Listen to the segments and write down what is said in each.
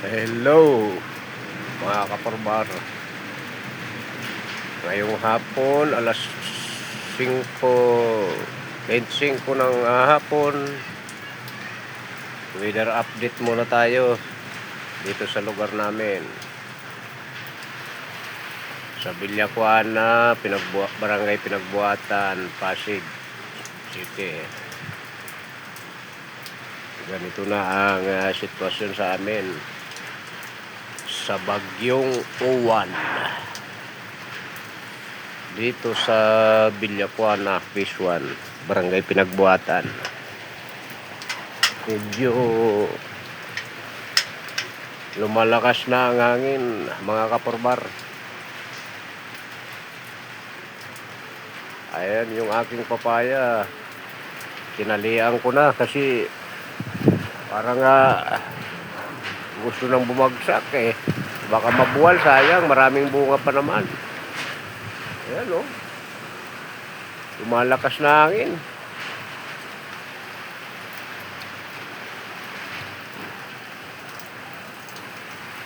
Hello mga kaparbar. Ngayong hapon alas 5:25 ng hapon. Weather update muna tayo dito sa lugar namin sa Villacuana, Barangay Pinagbuatan, Pasig City. Ganito na ang sitwasyon sa amin sa bagyong Uwan dito sa Villacuana, Phase 1, Barangay Pinagbuatan. Medyo lumalakas na ang hangin mga kaporbar. Ayan yung aking papaya, kinalian ko na kasi parang gusto nang bumagsak baka mabuwal, sayang, maraming bunga pa naman. Ayan lumalakas na hangin.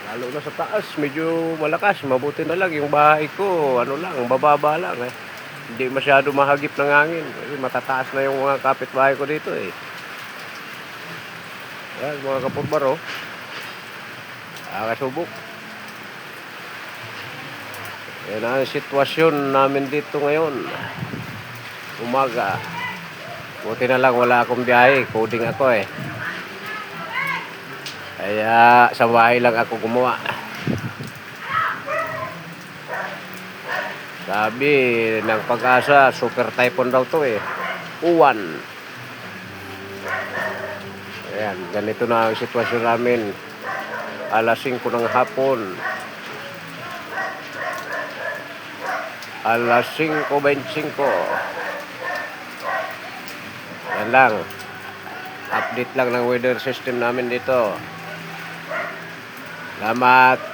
Lalo na sa taas, medyo malakas. Mabuti na lang yung bahay ko, bababa lang hindi masyado mahagip ng hangin kasi matataas na yung mga kapitbahay ko dito Ayan mga kapurbar kasubok. Yan ang sitwasyon namin dito ngayon umaga. Buti na lang wala akong biyahe, coding ako kaya sa bahay lang ako gumawa. Sabi ng Pag-asa, super typhoon daw to Uwan. Ayan, ganito na ang sitwasyon namin alas 5 ng hapon. Alas 5:25. Yan lang. Update lang ng weather system namin dito. Salamat.